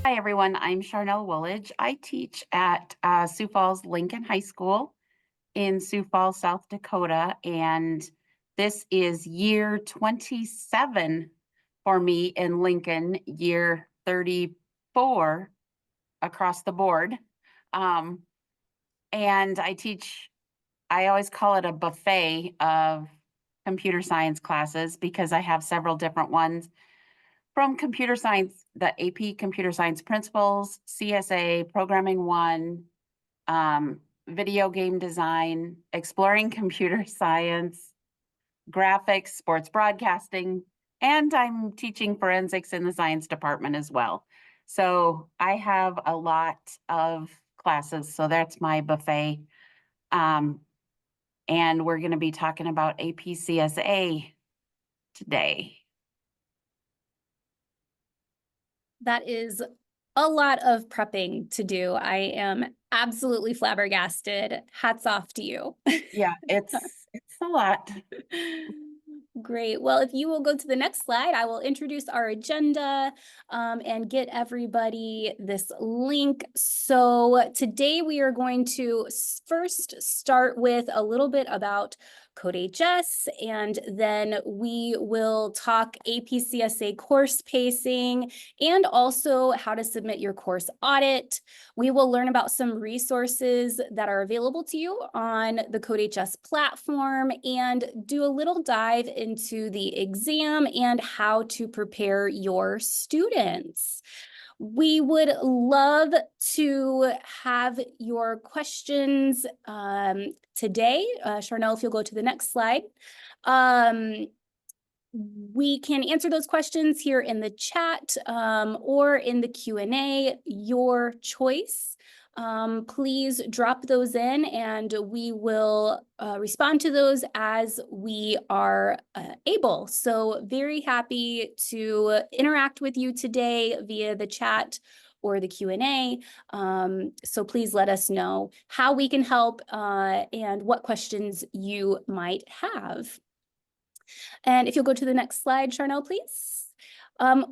Hi, everyone. I'm Charnel Woolidge. I teach at Sioux Falls Lincoln High School in Sioux Falls, South Dakota, and this is year 27 for me in Lincoln, year 34 across the board. Um, and I always call it a buffet of computer science classes because I have several different ones from computer science, the AP Computer Science Principles, CSA, Programming 1, video game design, exploring computer science, graphics, sports broadcasting, and I'm teaching forensics in the science department as well. So I have a lot of classes, so that's my buffet. Um, and we're going to be talking about AP CSA today. That is a lot of prepping to do. I am absolutely flabbergasted. Hats off to you. Yeah, it's a lot. Great. Well, if you will go to the next slide, I will introduce our agenda and get everybody this link. So today we are going to first start with a little bit about CodeHS, and then we will talk AP CSA course pacing and also how to submit your course audit. We will learn about some resources that are available to you on the CodeHS platform and do a little dive into the exam and how to prepare your students. We would love to have your questions today. Charnel, if you'll go to the next slide. We can answer those questions here in the chat or in the Q&A, your choice. Please drop those in and we will respond to those as we are able. So very happy to interact with you today via the chat or the Q&A. So please let us know how we can help and what questions you might have. And if you'll go to the next slide, Charnel, please.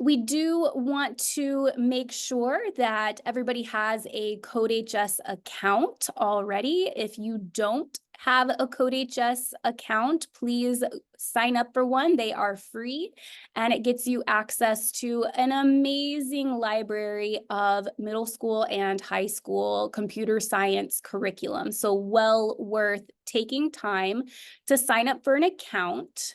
We do want to make sure that everybody has a CodeHS account already. If you don't have a CodeHS account, please sign up for one. They are free, and it gets you access to an amazing library of middle school and high school computer science curriculum. So well worth taking time to sign up for an account.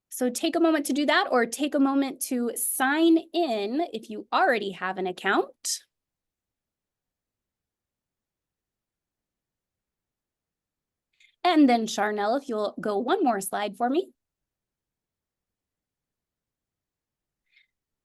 So take a moment to do that, or take a moment to sign in if you already have an account. And then Charnel, if you'll go one more slide for me.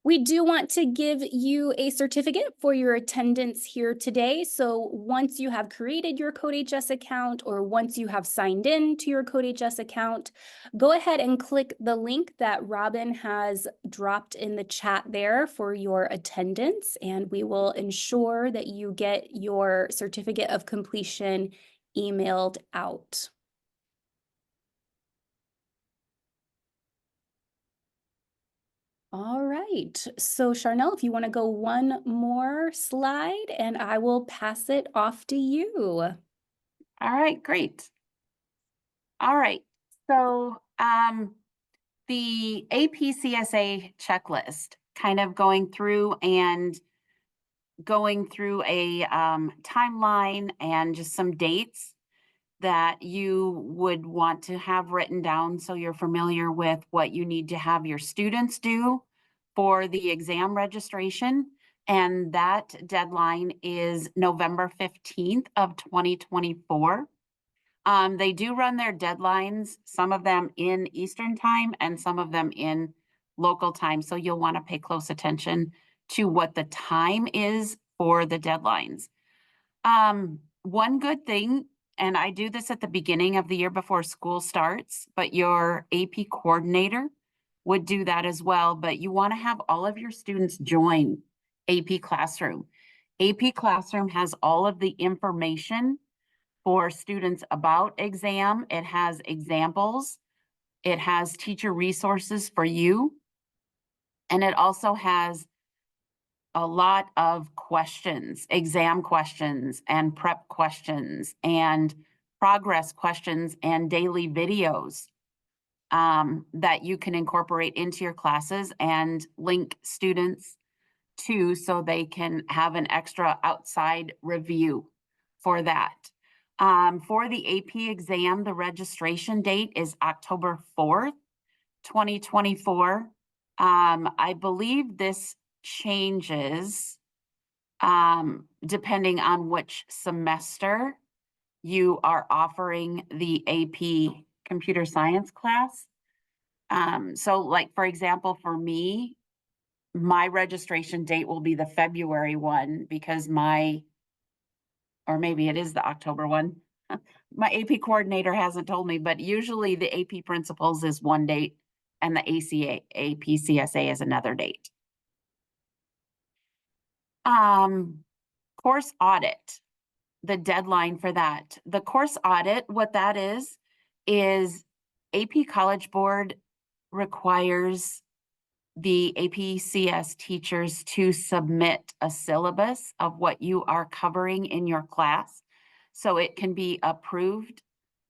We do want to give you a certificate for your attendance here today. So once you have created your CodeHS account or once you have signed in to your CodeHS account, go ahead and click the link that Robin has dropped in the chat there for your attendance, and we will ensure that you get your certificate of completion emailed out. All right, so Charnel, if you want to go one more slide and I will pass it off to you. All right, great. All right, so the AP CSA checklist, kind of going through a timeline and just some dates that you would want to have written down so you're familiar with what you need to have your students do for the exam registration. And that deadline is November 15th of 2024. They do run their deadlines, some of them in Eastern time and some of them in local time. So you'll want to pay close attention to what the time is for the deadlines. One good thing, and I do this at the beginning of the year before school starts, but your AP coordinator would do that as well. But you want to have all of your students join AP Classroom. AP Classroom has all of the information for students about exam. It has examples. It has teacher resources for you. And it also has a lot of questions, exam questions and prep questions and progress questions and daily videos that you can incorporate into your classes and link students to so they can have an extra outside review for that. For the AP exam, the registration date is October 4th, 2024. I believe this changes depending on which semester you are offering the AP computer science class. So like, for example, for me, my registration date will be the February one because or maybe it is the October one. My AP coordinator hasn't told me, but usually the AP principals is one date and the AP CSA is another date. Course audit, the deadline for that. The course audit, what that is AP College Board requires the AP CS teachers to submit a syllabus of what you are covering in your class. So it can be approved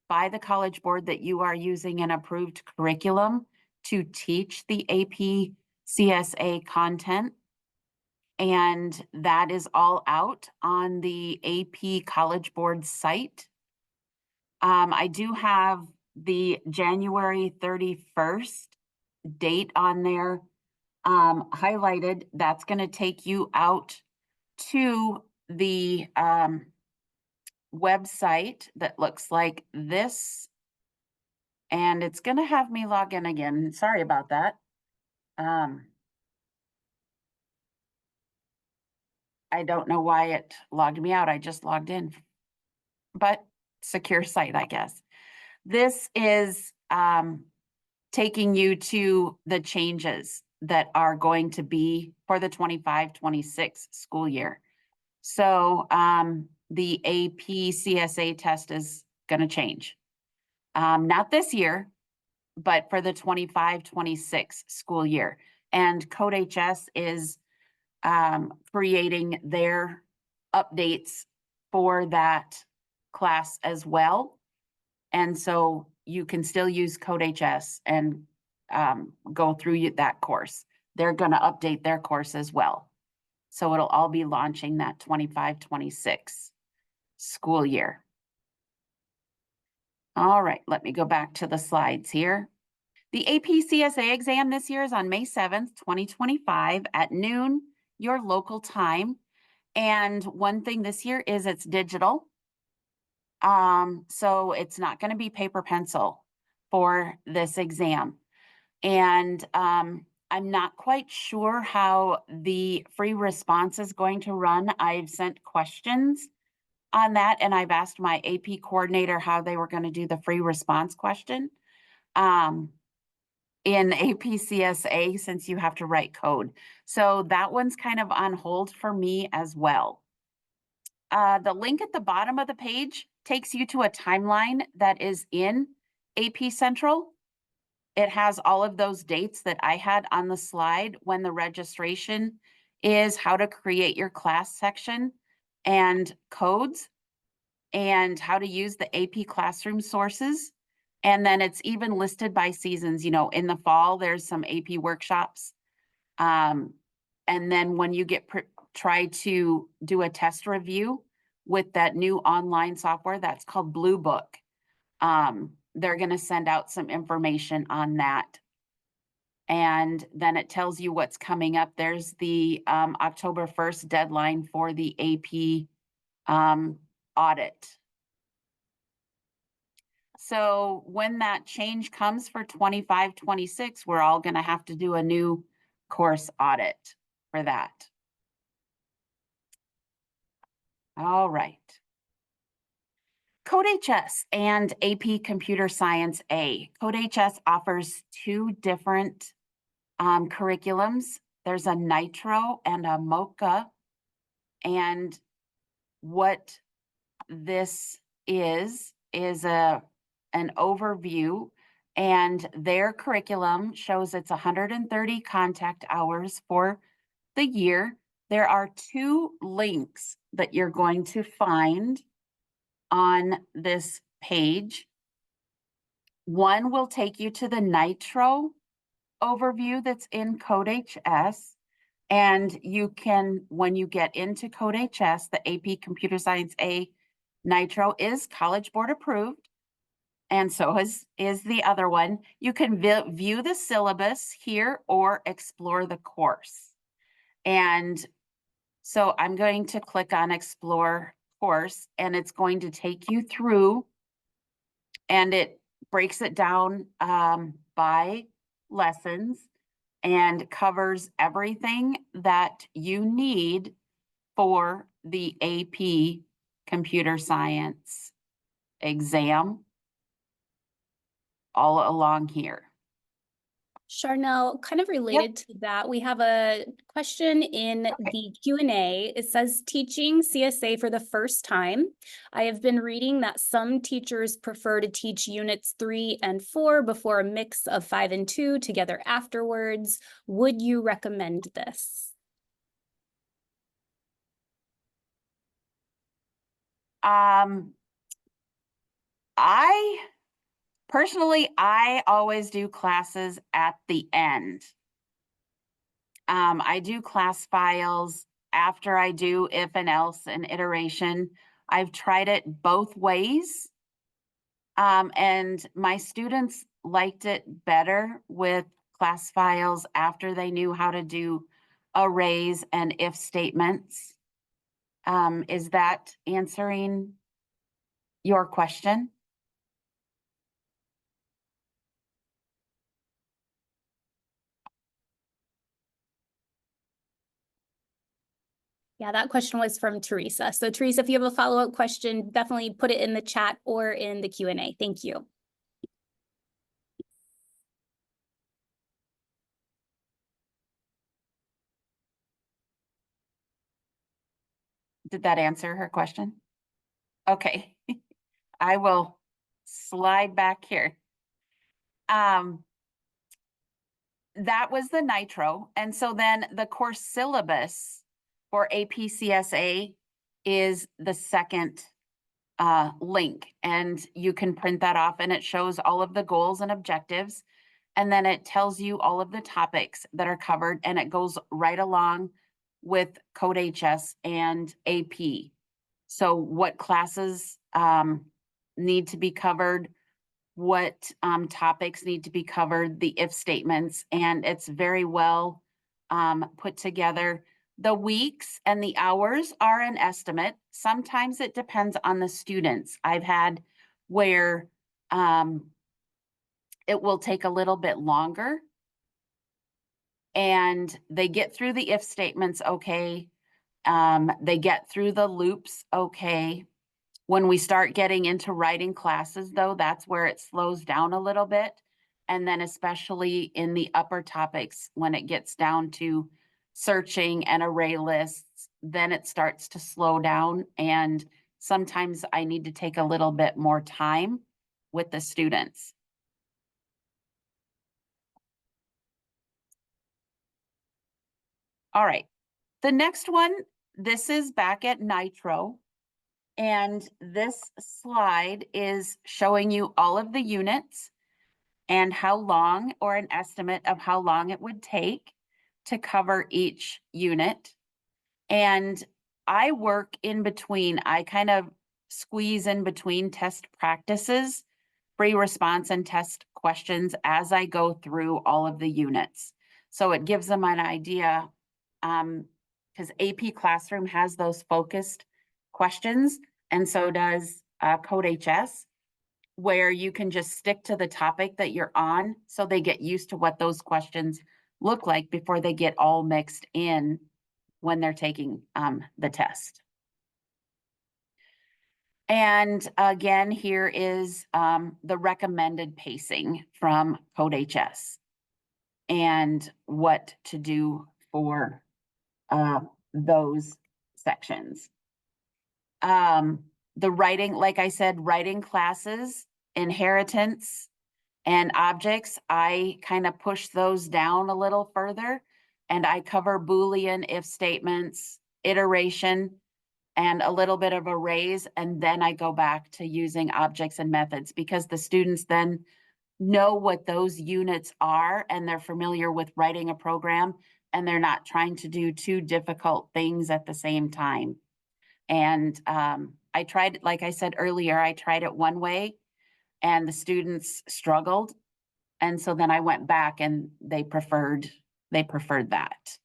by the College Board that you are using an approved curriculum to teach the AP CSA content. And that is all out on the AP College Board site. I do have the January 31st date on there highlighted. That's going to take you out to the website that looks like this. And it's going to have me log in again. Sorry about that. I don't know why it logged me out. I just logged in, but secure site, I guess. This is taking you to the changes that are going to be for the 25-26 school year. So the AP CSA test is going to change. Not this year, but for the 25-26 school year. And CodeHS is creating their updates for that class as well. And so you can still use CodeHS and go through that course. They're going to update their course as well. So it'll all be launching that 25-26 school year. All right, let me go back to the slides here. The AP CSA exam this year is on May 7th, 2025 at noon, your local time. And one thing this year is it's digital. So it's not going to be paper pencil for this exam. And I'm not quite sure how the free response is going to run. I've sent questions on that, and I've asked my AP coordinator how they were going to do the free response question in AP CSA since you have to write code. So that one's kind of on hold for me as well. The link at the bottom of the page takes you to a timeline that is in AP Central. It has all of those dates that I had on the slide when the registration is, how to create your class section and codes, and how to use the AP classroom sources. And then it's even listed by seasons. You know, in the fall, there's some AP workshops. And then when you try to do a test review with that new online software that's called Blue Book, they're going to send out some information on that. And then it tells you what's coming up. There's the October 1st deadline for the AP audit. So when that change comes for 25-26, we're all going to have to do a new course audit for that. All right. CodeHS and AP Computer Science A. CodeHS offers two different curriculums. There's a Nitro and a Mocha. And what this is an overview, and their curriculum shows it's 130 contact hours for the year. there are two links that you're going to find on this page. One will take you to the Nitro overview that's in CodeHS. And you can, when you get into CodeHS, the AP Computer Science A Nitro is College Board approved. And so is the other one. You can view the syllabus here or explore the course. And so I'm going to click on Explore Course, and it's going to take you through, and it breaks it down by lessons and covers everything that you need for the AP Computer Science exam all along here. Charnel, kind of related to that, we have a question in the Q&A. It says, teaching CSA for the first time. I have been reading that some teachers prefer to teach units 3 and 4 before a mix of 5 and 2 together afterwards. Would you recommend this? I always do classes at the end. I do class files after I do if and else and iteration. I've tried it both ways. And my students liked it better with class files after they knew how to do arrays and if statements. Is that answering your question? Yeah, that question was from Teresa. So Teresa, if you have a follow-up question, definitely put it in the chat or in the Q&A. Thank you. Did that answer her question? Okay, I will slide back here. That was the Nitro. And so then the course syllabus for AP CSA is the second link. And you can print that off and it shows all of the goals and objectives. And then it tells you all of the topics that are covered, and it goes right along with CodeHS and AP. So what classes need to be covered, what topics need to be covered, the if statements, and it's very well put together. The weeks and the hours are an estimate. Sometimes it depends on the students. I've had where it will take a little bit longer and they get through the if statements okay. They get through the loops okay. When we start getting into writing classes, though, that's where it slows down a little bit. And then especially in the upper topics, when it gets down to searching and array lists, then it starts to slow down. And sometimes I need to take a little bit more time with the students. All right, the next one, this is back at Nitro. And this slide is showing you all of the units and how long, or an estimate of how long it would take to cover each unit. And I work in between, I kind of squeeze in between test practices, free response and test questions as I go through all of the units. So it gives them an idea, because AP Classroom has those focused questions, and so does CodeHS, where you can just stick to the topic that you're on so they get used to what those questions look like before they get all mixed in when they're taking the test. And again, here is the recommended pacing from CodeHS and what to do for those sections. The writing, like I said, writing classes, inheritance, and objects, I kind of push those down a little further and I cover Boolean if statements, iteration, and a little bit of arrays, and then I go back to using objects and methods because the students then know what those units are and they're familiar with writing a program and they're not trying to do two difficult things at the same time. And I tried, like I said earlier, I tried it one way and the students struggled. And so then I went back and they preferred that.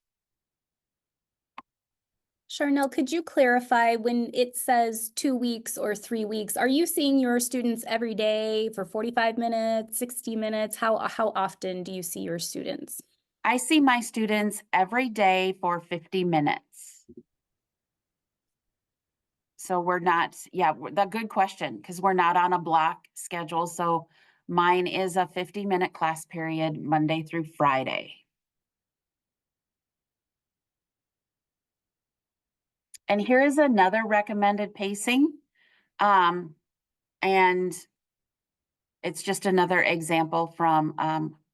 Charnel, could you clarify when it says 2 weeks or 3 weeks, are you seeing your students every day for 45 minutes, 60 minutes? How often do you see your students? I see my students every day for 50 minutes. So we're not, yeah, the good question, because we're not on a block schedule. So mine is a 50-minute class period, Monday through Friday. And here is another recommended pacing. And it's just another example from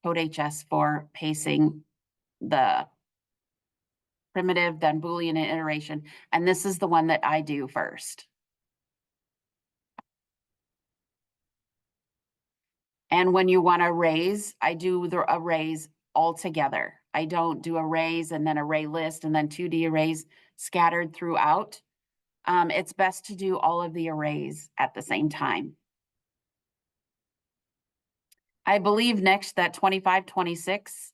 CodeHS for pacing the primitive, then Boolean and iteration. And this is the one that I do first. And when you want to arrays, I do the arrays all together. I don't do arrays and then array list and then 2D arrays scattered throughout. It's best to do all of the arrays at the same time. I believe next that 25, 26,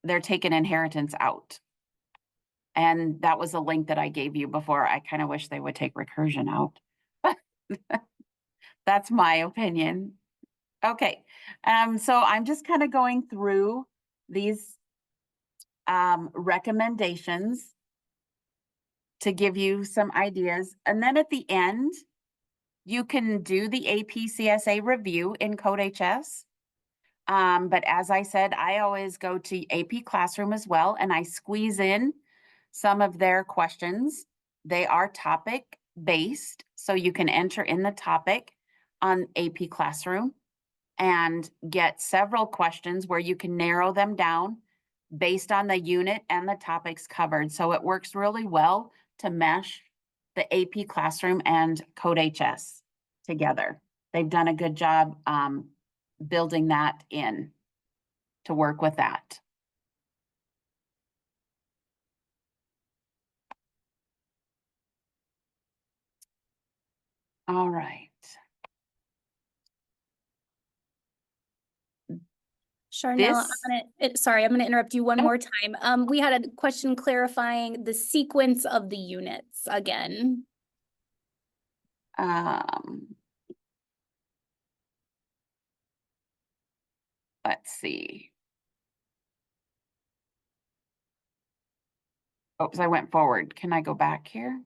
they're taking inheritance out. And that was a link that I gave you before. I kind of wish they would take recursion out. That's my opinion. Okay, so I'm just kind of going through these recommendations to give you some ideas. And then at the end, you can do the AP CSA review in CodeHS. But as I said, I always go to AP Classroom as well, and I squeeze in some of their questions. They are topic based, so you can enter in the topic on AP Classroom and get several questions where you can narrow them down based on the unit and the topics covered. So it works really well to mesh the AP Classroom and CodeHS together. They've done a good job building that in to work with that. All right. Charnel, This, sorry, I'm gonna interrupt you one Nope. more time. We had a question clarifying the sequence of the units again. Let's see. Oops, I went forward. Can I go back here?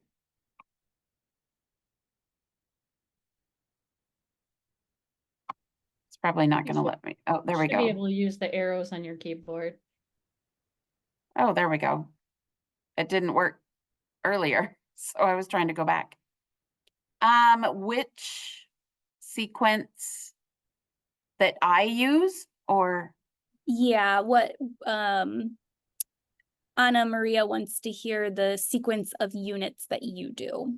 It's probably not going to let me. Oh, there we Should be go. able to use the arrows on your keyboard. Oh, there we go. It didn't work earlier, so I was trying to go back. Which sequence that I use or? Yeah, what Anna Maria wants to hear the sequence of units that you do.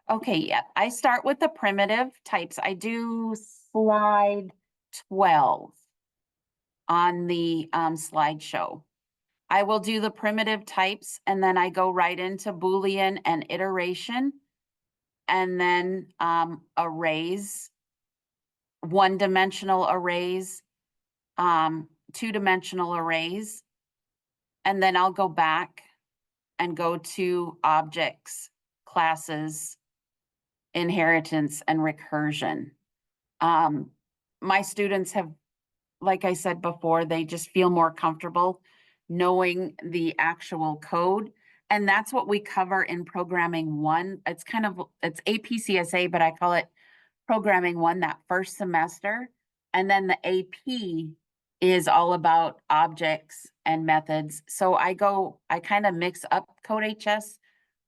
Okay, yeah, I start with the primitive types. I do slide 12 on the slideshow. I will do the primitive types and then I go right into Boolean and iteration and then arrays, one-dimensional arrays, two-dimensional arrays, and then I'll go back and go to objects, classes, inheritance, and recursion. My students have, like I said before, they just feel more comfortable knowing the actual code. And that's what we cover in programming 1. It's AP CSA, but I call it programming 1 that first semester. And then the AP is all about objects and methods. So I kind of mix up CodeHS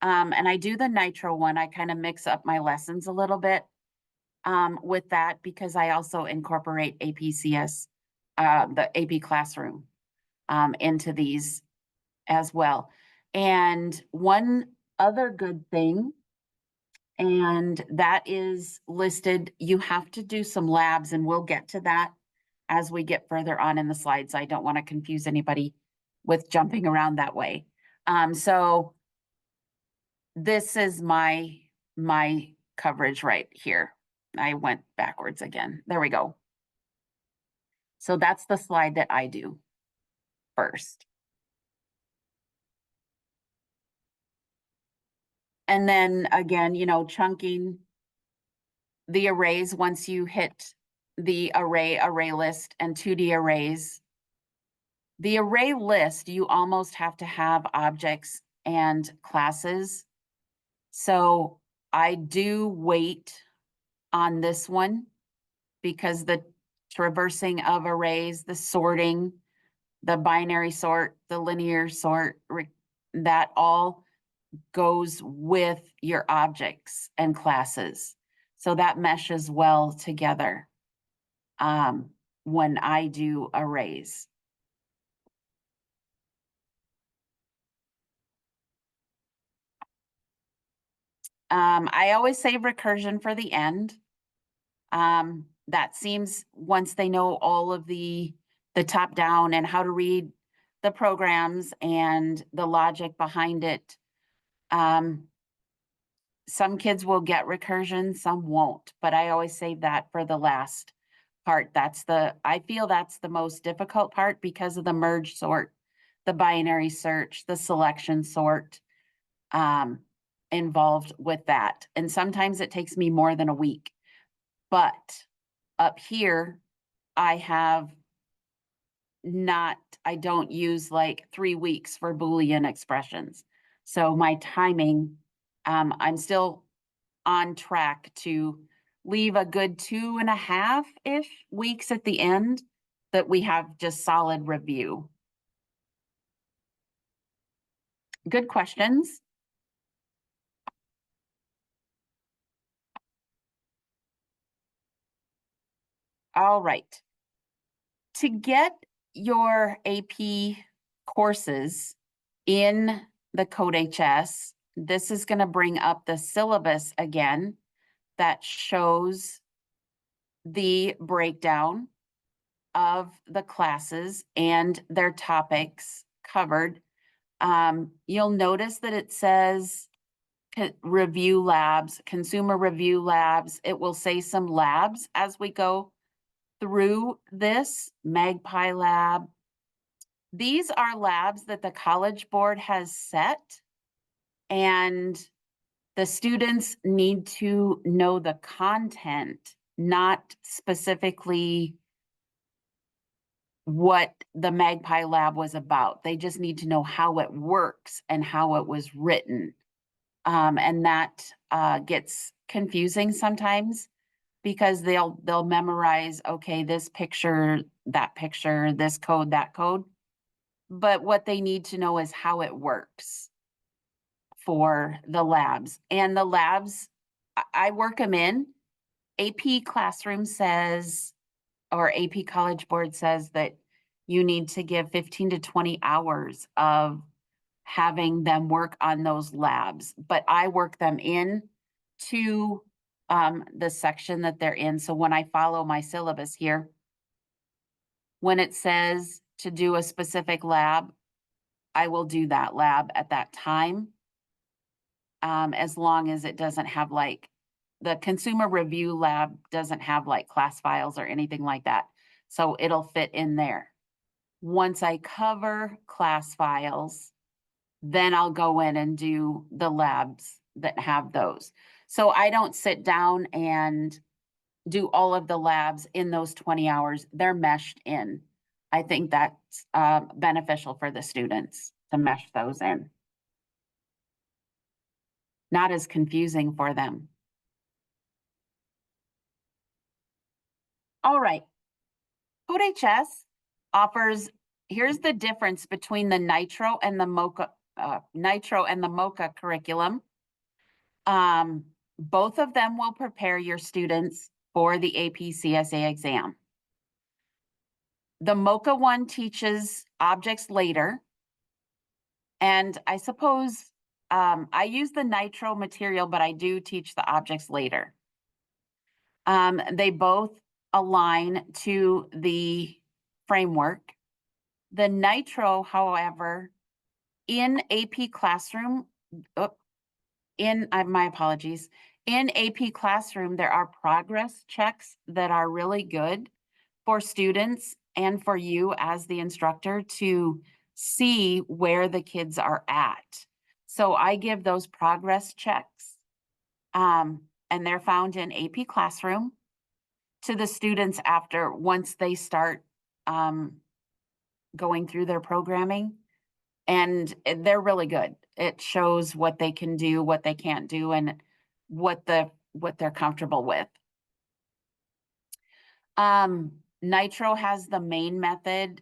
and I do the Nitro one. I kind of mix up my lessons a little bit with that because I also incorporate APCS, the AP Classroom into these as well. And one other good thing, and that is listed, you have to do some labs, and we'll get to that as we get further on in the slides. I don't want to confuse anybody with jumping around that way. So this is my coverage right here. I went backwards again. There we go. So that's the slide that I do first. And then again, you know, chunking the arrays once you hit the array list and 2D arrays. The array list, you almost have to have objects and classes. So I do wait on this one because the traversing of arrays, the sorting, the binary sort, the linear sort, that all goes with your objects and classes. So that meshes well together when I do arrays. I always save recursion for the end. That seems, once they know all of the top down and how to read the programs and the logic behind it, some kids will get recursion, some won't, but I always save that for the last part. I feel that's the most difficult part because of the merge sort, the binary search, the selection sort involved with that. And sometimes it takes me more than a week. But up here, I don't use like 3 weeks for Boolean expressions. So my timing, I'm still on track to leave a good 2.5-ish weeks at the end that we have just solid review. Good questions. All right. To get your AP courses in the CodeHS, this is going to bring up the syllabus again that shows the breakdown of the classes and their topics covered. You'll notice that it says review labs, consumer review labs. It will say some labs as we go through this. Magpie lab. These are labs that the College Board has set, and the students need to know the content, not specifically what the Magpie lab was about. They just need to know how it works and how it was written. And that gets confusing sometimes because they'll memorize, okay, this picture, this code, that code. But what they need to know is how it works for the labs. And the labs, I work them in. AP Classroom says, or AP College Board says that you need to give 15 to 20 hours of having them work on those labs, but I work them in to the section that they're in. So when I follow my syllabus here, when it says to do a specific lab, I will do that lab at that time. As long as it doesn't have like, the consumer review lab doesn't have like class files or anything like that. So it'll fit in there. Once I cover class files, then I'll go in and do the labs that have those. So I don't sit down and do all of the labs in those 20 hours. They're meshed in. I think that's beneficial for the students to mesh those in. Not as confusing for them. All right. CodeHS offers, here's the difference between the Nitro and the Mocha curriculum. Both of them will prepare your students for the AP CSA exam. The Mocha one teaches objects later, And I suppose I use the nitro material, but I do teach the objects later. They both align to the framework. The nitro, however, in AP Classroom, my apologies, in AP Classroom, there are progress checks that are really good for students and for you as the instructor to see where the kids are at. So I give those progress checks, and they're found in AP Classroom to the students once they start going through their programming. And they're really good. It shows what they can do, what they can't do, and what they're comfortable with. Nitro has the main method,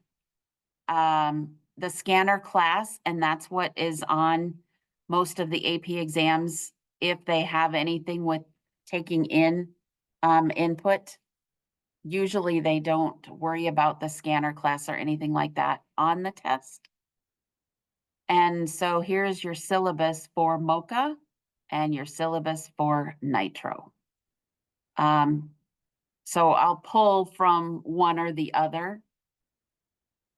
the scanner class, and that's what is on most of the AP exams if they have anything with taking in input. Usually they don't worry about the scanner class or anything like that on the test. And so here's your syllabus for Mocha and your syllabus for Nitro. So I'll pull from one or the other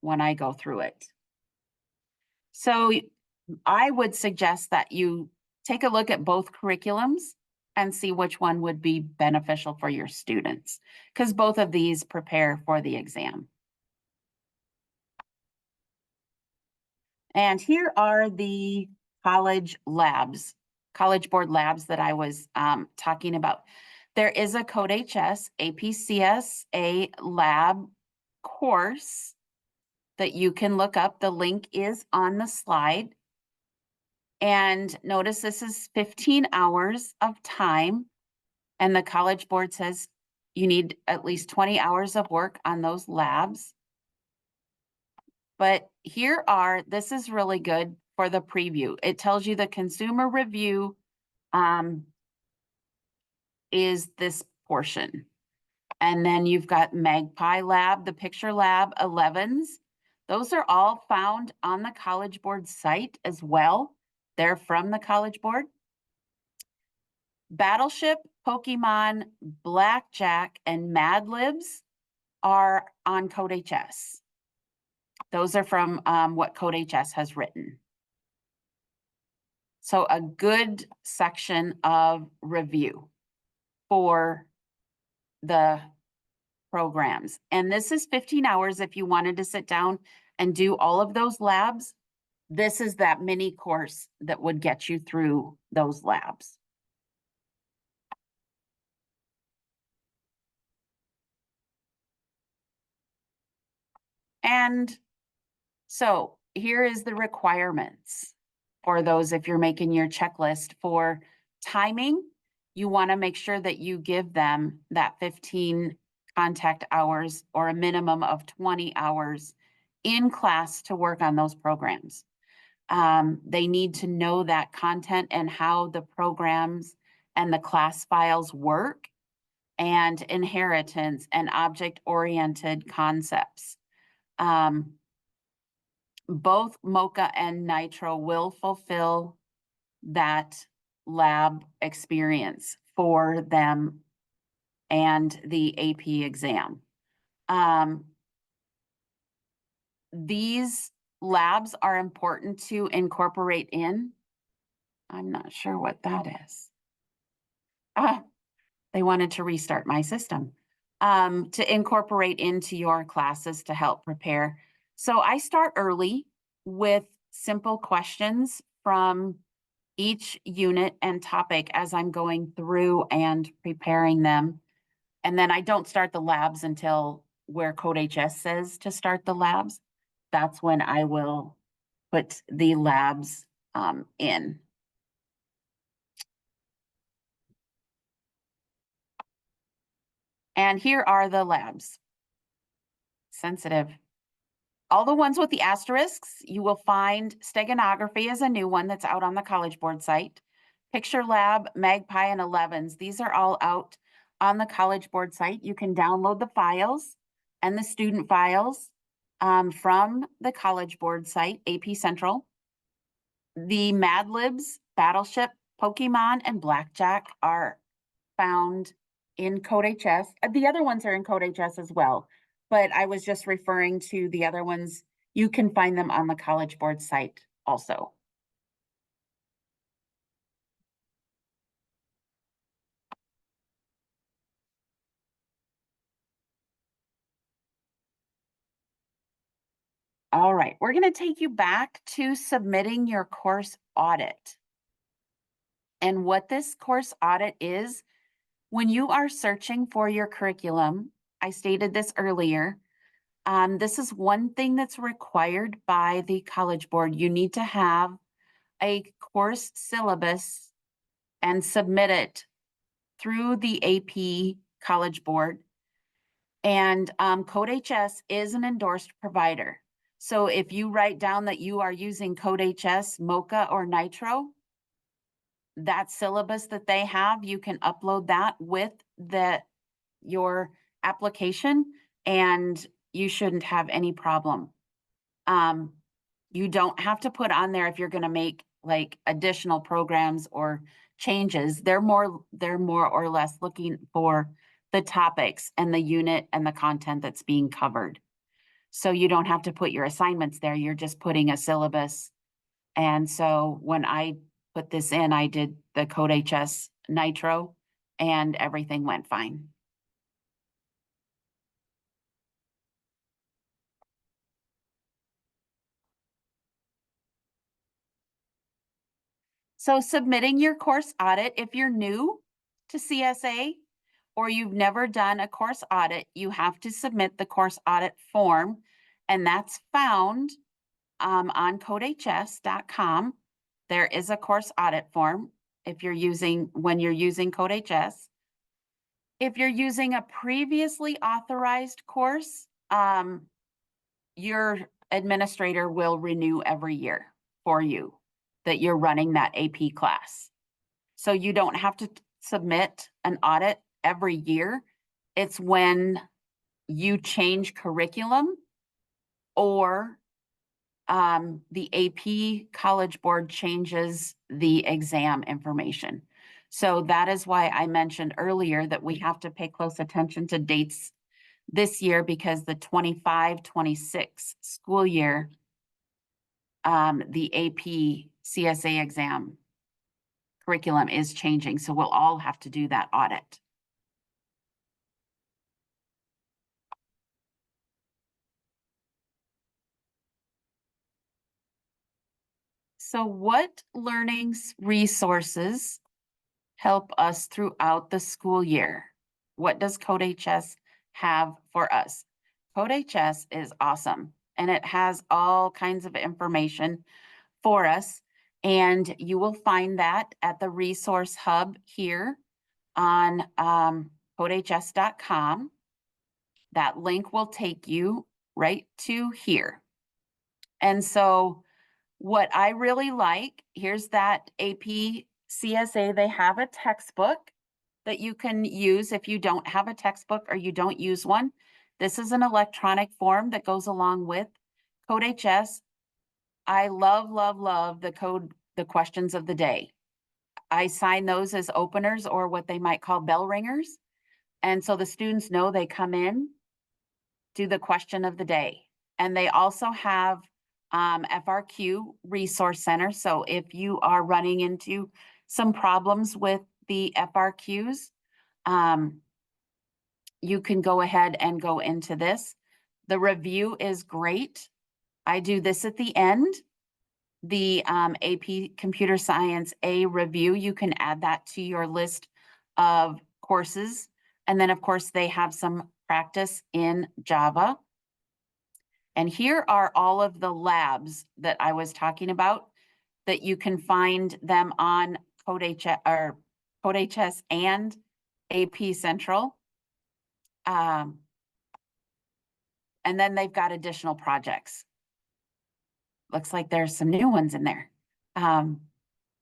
when I go through it. So I would suggest that you take a look at both curriculums and see which one would be beneficial for your students, because both of these prepare for the exam. And here are the college board labs that I was talking about. There is a CodeHS AP CSA lab course that you can look up. The link is on the slide. And notice this is 15 hours of time. And the College Board says you need at least 20 hours of work on those labs. But this is really good for the preview. It tells you the consumer review is this portion. And then you've got Magpie Lab, the Picture Lab 11s. Those are all found on the College Board site as well. They're from the College Board. Battleship, Pokemon, Blackjack, and Mad Libs are on CodeHS. Those are from what CodeHS has written. So a good section of review for the programs. And this is 15 hours if you wanted to sit down and do all of those labs. This is that mini course that would get you through those labs. And so here is the requirements for those if you're making your checklist for timing. You want to make sure that you give them that 15 contact hours or a minimum of 20 hours in class to work on those programs. They need to know that content and how the programs and the class files work, and inheritance and object-oriented concepts. Both Mocha and Nitro will fulfill that lab experience for them and the AP exam. These labs are important to incorporate in. I'm not sure what that is. They wanted to restart my system. To incorporate into your classes to help prepare. So I start early with simple questions from each unit and topic as I'm going through and preparing them. And then I don't start the labs until where CodeHS says to start the labs. That's when I will put the labs in. And here are the labs. Sensitive. All the ones with the asterisks, you will find steganography is a new one that's out on the College Board site. Picture Lab, Magpie, and 11s. These are all out on the College Board site. You can download the files and the student files from the College Board site, AP Central. The Mad Libs, Battleship, Pokemon, and Blackjack are found in CodeHS. The other ones are in CodeHS as well, but I was just referring to the other ones. You can find them on the College Board site also. All right, we're going to take you back to submitting your course audit. And what this course audit is, when you are searching for your curriculum, I stated this earlier, this is one thing that's required by the College Board. You need to have a course syllabus and submit it through the AP College Board. And CodeHS is an endorsed provider. So if you write down that you are using CodeHS, Mocha, or Nitro, that syllabus that they have, you can upload that with your application and you shouldn't have any problem. You don't have to put on there if you're going to make like additional programs or changes. They're more or less looking for the topics and the unit and the content that's being covered. So you don't have to put your assignments there. You're just putting a syllabus. And so when I put this in, I did the CodeHS Nitro and everything went fine. So submitting your course audit, if you're new to CSA or you've never done a course audit, you have to submit the course audit form, and that's found on codehs.com. There is a course audit form when you're using CodeHS. If you're using a previously authorized course, your administrator will renew every year for you that you're running that AP class. So you don't have to submit an audit every year. It's when you change curriculum or the AP College Board changes the exam information. So that is why I mentioned earlier that we have to pay close attention to dates this year because the 25-26 school year, the AP CSA exam curriculum is changing. So we'll all have to do that audit. So what learning resources help us throughout the school year? What does CodeHS have for us? CodeHS is awesome, and it has all kinds of information for us, and you will find that at the resource hub here on codehs.com. That link will take you right to here. And so what I really like, here's that AP CSA, they have a textbook that you can use if you don't have a textbook or you don't use one. This is an electronic form that goes along with CodeHS. I love the questions of the day. I sign those as openers or what they might call bell ringers. And so the students know they come in, do the question of the day. And they also have FRQ Resource Center. So if you are running into some problems with the FRQs, you can go ahead and go into this. The review is great. I do this at the end. The AP Computer Science A review, you can add that to your list of courses. And then of course they have some practice in Java. And here are all of the labs that I was talking about that you can find them on CodeHS and AP Central. And then they've got additional projects. Looks like there's some new ones in there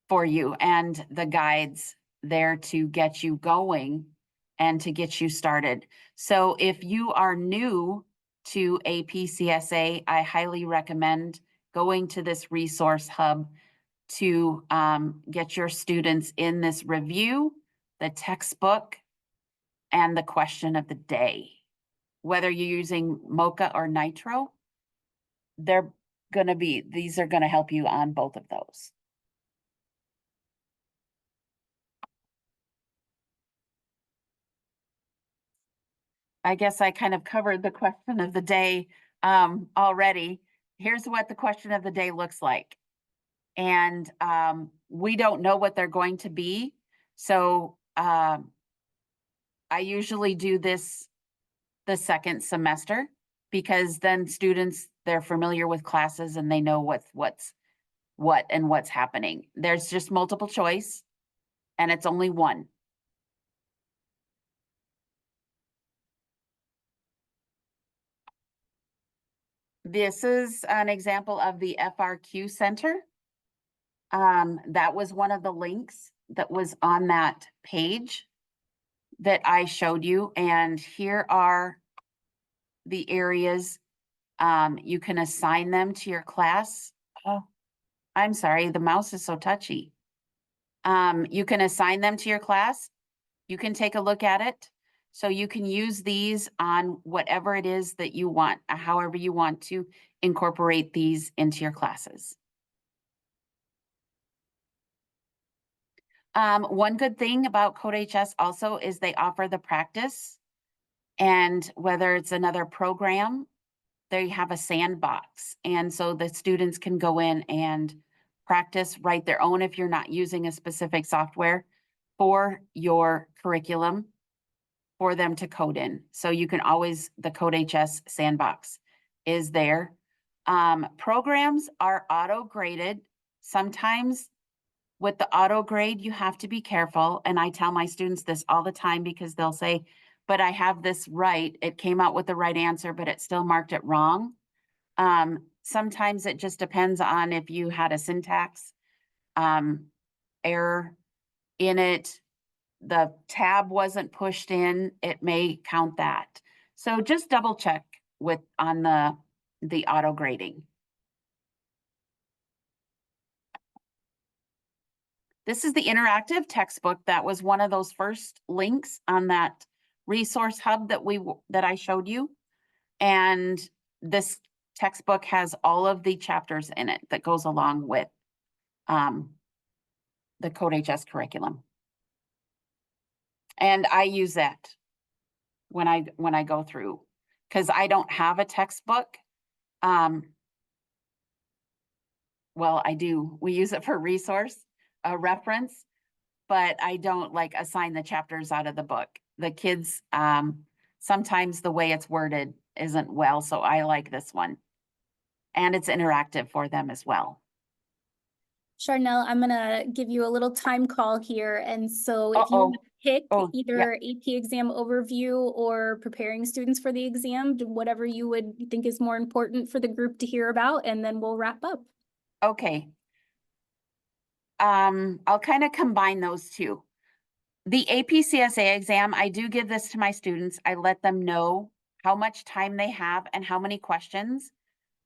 for you, and the guides there to get you going and to get you started. So if you are new to AP CSA, I highly recommend going to this resource hub to get your students in this review, the textbook, and the question of the day. Whether you're using Mocha or Nitro, these are gonna help you on both of those. I guess I kind of covered the question of the day already. Here's what the question of the day looks like. And we don't know what they're going to be. So I usually do this the second semester because then students, they're familiar with classes and they know what's happening. There's just multiple choice and it's only one. This is an example of the FRQ Center. That was one of the links that was on that page that I showed you. And here are the areas. You can assign them to your class. Oh, I'm sorry, the mouse is so touchy. You can assign them to your class. You can take a look at it. So you can use these on whatever it is that you want, however you want to incorporate these into your classes. One good thing about CodeHS also is they offer the practice, and whether it's another program, they have a sandbox. And so the students can go in and practice, write their own if you're not using a specific software for your curriculum for them to code in. So you can always, the CodeHS sandbox is there. Programs are auto-graded. Sometimes with the auto grade, you have to be careful. And I tell my students this all the time because they'll say, but I have this right. It came out with the right answer, but it still marked it wrong. Sometimes it just depends on if you had a syntax error in it, the tab wasn't pushed in, it may count that. So just double check on the auto grading. This is the interactive textbook. That was one of those first links on that resource hub that I showed you. And this textbook has all of the chapters in it that goes along with the CodeHS curriculum. And I use that when I go through, because I don't have a textbook. Well, I do. We use it for reference, but I don't like assign the chapters out of the book. The kids, sometimes the way it's worded isn't well, so I like this one. And it's interactive for them as well. Charnel, I'm gonna give you a little time call here. And so if you want to pick either AP exam overview or preparing students for the exam, whatever you would think is more important for the group to hear about, and then we'll wrap up. Okay. I'll kind of combine those two. The AP CSA exam, I do give this to my students. I let them know how much time they have and how many questions,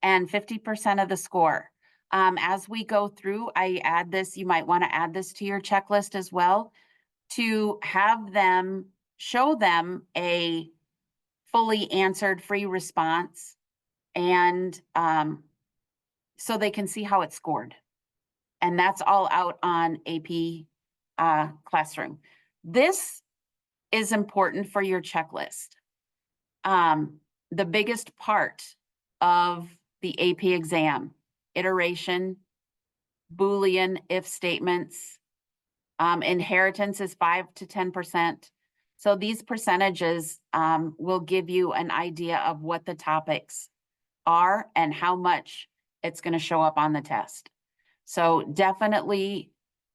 and 50% of the score. As we go through, I add this, you might want to add this to your checklist as well, to have them, show them a fully answered free response, and so they can see how it's scored. And that's all out on AP Classroom. This is important for your checklist. The biggest part of the AP exam, iteration, Boolean if statements, inheritance is 5 to 10%. So these percentages will give you an idea of what the topics are and how much it's going to show up on the test. So definitely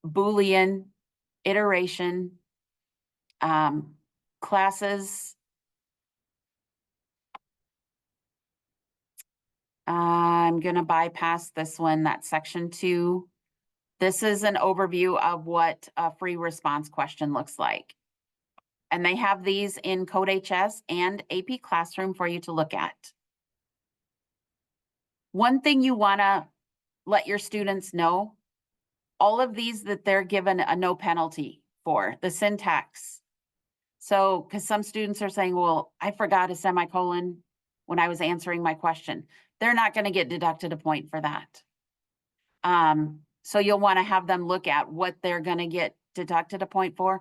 Boolean, iteration, classes. I'm going to bypass this one, that's section 2. This is an overview of what a free response question looks like. And they have these in CodeHS and AP Classroom for you to look at. One thing you want to let your students know all of these that they're given a no penalty for, the syntax. So, because some students are saying, well, I forgot a semicolon when I was answering my question. They're not going to get deducted a point for that. So you'll want to have them look at what they're going to get deducted a point for.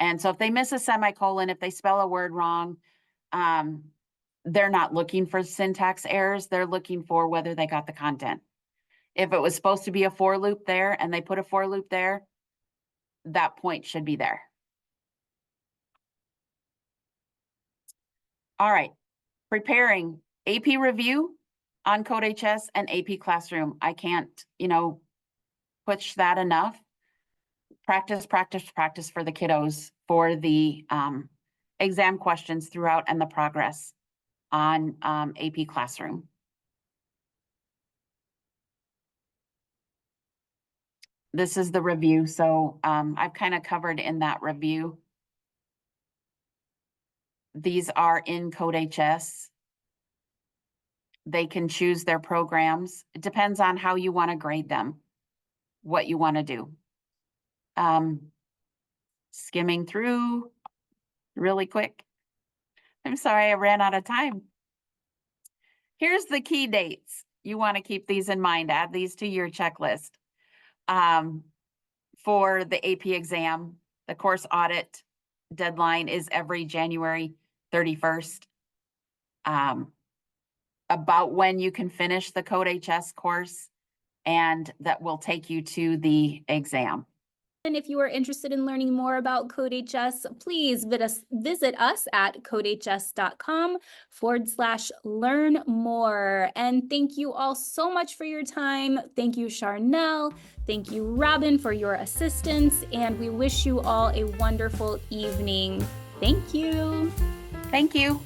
And so if they miss a semicolon, if they spell a word wrong, they're not looking for syntax errors. They're looking for whether they got the content. If it was supposed to be a for loop there and they put a for loop there, that point should be there. All right, preparing AP review on CodeHS and AP Classroom. I can't, push that enough. Practice, practice, practice for the kiddos for the exam questions throughout and the progress on AP Classroom. This is the review, so I've kind of covered in that review. These are in CodeHS. They can choose their programs. It depends on how you want to grade them, what you want to do. Skimming through really quick. I'm sorry, I ran out of time. Here's the key dates. You want to keep these in mind, add these to your checklist. For the AP exam, the course audit deadline is every January 31st. About when you can finish the CodeHS course, and that will take you to the exam. And if you are interested in learning more about CodeHS, please visit us at codehs.com/learn more. And thank you all so much for your time. Thank you, Charnel. Thank you, Robin, for your assistance. And we wish you all a wonderful evening. Thank you. Thank you.